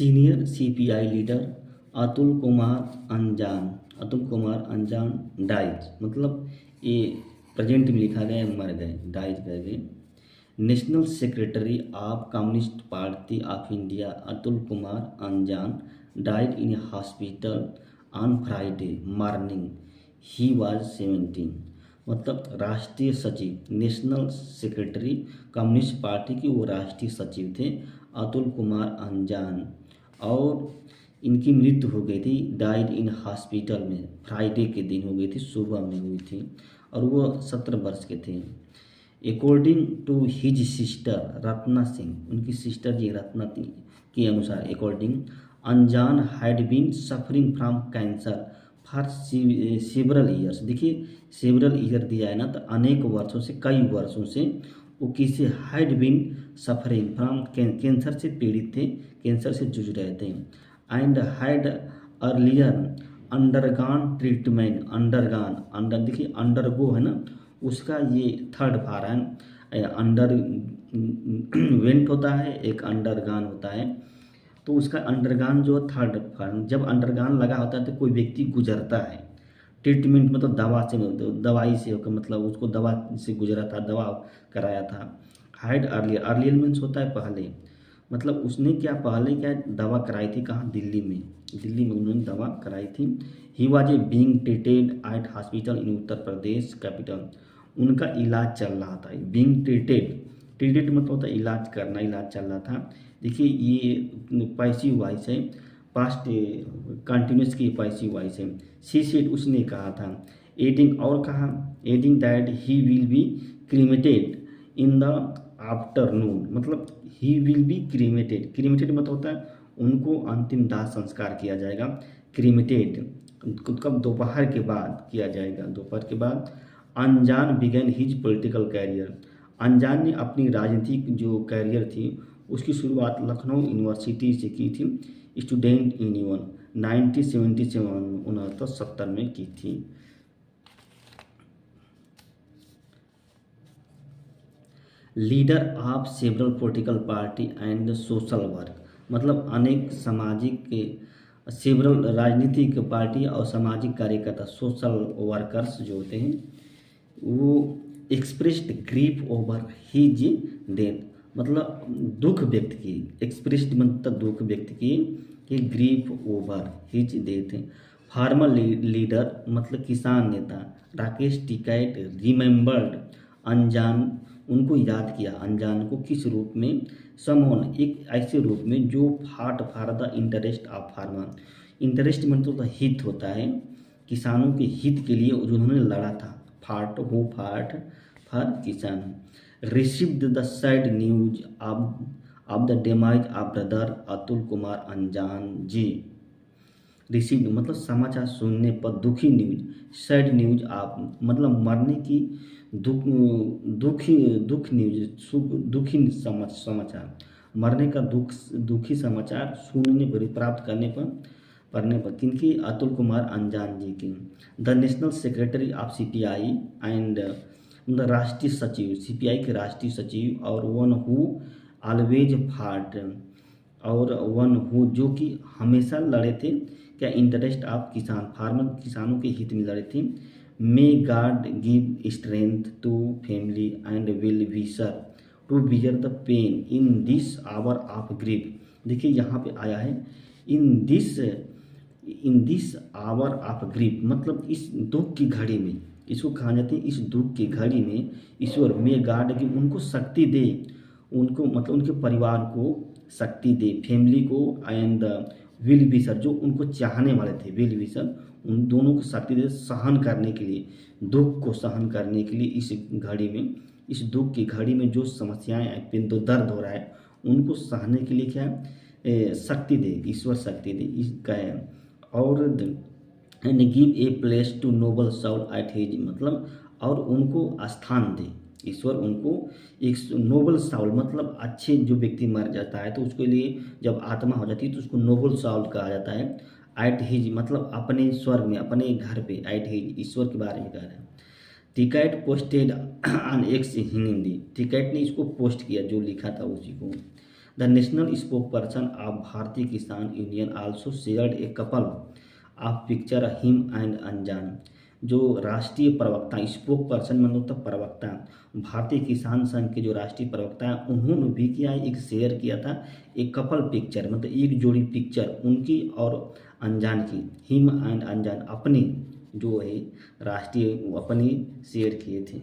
Senior CPI leader Atul Kumar अंजान dies, मतलब ये प्रेजेंट में लिखा गया है मर गए, डाइज कर गए। National secretary of communist party of India Atul Kumar Anjaan died in hospital on Friday morning, he was 17। मतलब राष्ट्रीय सचिव, नेशनल सेक्रेटरी कम्युनिस्ट पार्टी की वो राष्ट्रीय सचिव थे अतुल कुमार अंजान, और इनकी मृत्यु हो गई थी, डाइड इन हॉस्पिटल में, फ्राइडे के दिन हो गई थी, सुबह में हुई थी, और वो 17 वर्ष के थे। According to his sister Ratna Singh, उनकी सिस्टर जी रत्ना के अनुसार, according Anjan had been suffering from cancer for several years. देखिए सेवरल ईयर दिया है ना, तो अनेक वर्षों से, कई वर्षों से वो किसे had been suffering from, cancer से पीड़ित थे, कैंसर से जूझ रहे थे। And had earlier undergone treatment, देखिए अंडरगो है ना, उसका ये थर्ड फॉर है, अंडर वेंट होता है, एक अंडरगान होता है, तो उसका अंडरगान जो थर्ड फॉर्म, जब अंडरगान लगा होता है तो कोई व्यक्ति गुजरता है, ट्रीटमेंट मतलब दवा से, दवाई से होकर, मतलब उसको दवा से गुजरा था, दवा कराया था। हाइड अर्लियर, अर्लियर मीन्स होता है पहले, मतलब उसने क्या पहले क्या दवा कराई थी, कहाँ, दिल्ली में, दिल्ली में उन्होंने दवा कराई थी। He was a being treated at hospital in Uttar Pradesh capital, उनका इलाज चल रहा था, बीइंग ट्रीटेड मतलब होता है इलाज करना, इलाज चल रहा था। देखिए ये पैसिव वॉइस है, पास्ट कंटिन्यूस की पैसिव वॉइस है। सी सेड, उसने कहा था, एडिंग, और कहा, adding that he will be cremated in the afternoon, मतलब he will be cremated, cremated मतलब होता है उनको अंतिम दाह संस्कार किया जाएगा, क्रीमेटेड कब, दोपहर के बाद किया जाएगा, दोपहर के बाद। अंजान बिगेन हिज पॉलिटिकल कैरियर, अंजान ने अपनी राजनीतिक जो कैरियर थी उसकी शुरुआत लखनऊ यूनिवर्सिटी से की थी, स्टूडेंट यूनियन 1977 1970 में की थी। Leader of several political party and social work, मतलब अनेक सामाजिक के, सेवरल राजनीतिक पार्टी और सामाजिक कार्यकर्ता, सोशल वर्कर्स जो होते हैं, वो expressed grief over his death, मतलब दुख व्यक्त की, एक्सप्रेस्ड मतलब दुख व्यक्त की, कि grief over his death. Farmer leader मतलब किसान नेता राकेश टिकैत रिमेंबर्ड अंजान, उनको याद किया अंजान को, किस रूप में, समवन, एक ऐसे रूप में जो फाट for the interest of farmer, interest मतलब हित होता है, किसानों के हित के लिए उन्होंने लड़ा था, फाट हो फाट फॉर किसान। Received the sad news of the demise of brother Atul Kumar Anjaan ji, received मतलब समाचार सुनने पर, दुखी न्यूज, सैड न्यूज आप मतलब मरने की, दुख न्यूज, दुखी समाचार, मरने का दुखी समाचार सुनने पर, प्राप्त करने पर, पढ़ने पर, किनकी, अतुल कुमार अंजान जी की। The national secretary of CPI and, मतलब राष्ट्रीय सचिव, सीपीआई के राष्ट्रीय सचिव, और वन हु ऑलवेज फाट, और वन हु जो कि हमेशा लड़े थे, क्या, इंटरेस्ट ऑफ किसान, फार्मर, किसानों के हित में लड़े थे। May God give strength to family and well wisher to bear the pain in this hour of grief. देखिए यहाँ पे आया है in this hour of grief, मतलब इस दुख की घड़ी में, इसको कहा जाते हैं, इस दुख की घड़ी में ईश्वर, मे गॉड गिव, उनको शक्ति दे, उनको मतलब उनके परिवार को शक्ति दे, फैमिली को, एंड विल विशर, जो उनको चाहने वाले थे, विल विशर, उन दोनों को शक्ति दे सहन करने के लिए, दुख को सहन करने के लिए, इस घड़ी में, इस दुख की घड़ी में जो समस्याएं, तो दर्द हो रहा है, उनको सहने के लिए क्या, शक्ति दे, ईश्वर शक्ति दे, इसका है। और and give a place to noble soul at his, मतलब और उनको स्थान दे, ईश्वर उनको एक नोबल साउल, मतलब अच्छे जो व्यक्ति मर जाता है तो उसके लिए जब आत्मा हो जाती है तो उसको नोबल साउल कहा जाता है। एट हिज मतलब अपने स्वर्ग में, अपने घर पे, एट हिज ईश्वर के बारे में कह रहे हैं। Tikait posted on x Hindi, Tikait ने इसको पोस्ट किया, जो लिखा था उसी को। The national spoke person of भारतीय किसान union also shared a couple of picture him and अनजान। जो राष्ट्रीय प्रवक्ता, स्पोक पर्सन मतलब तो प्रवक्ता, भारतीय किसान संघ के जो राष्ट्रीय प्रवक्ता हैं उन्होंने भी किया एक शेयर किया था एक कपल पिक्चर, मतलब एक जोड़ी पिक्चर उनकी और अनजान की, हिम एंड अनजान, अपनी जो है राष्ट्रीय अपनी शेयर किए थे।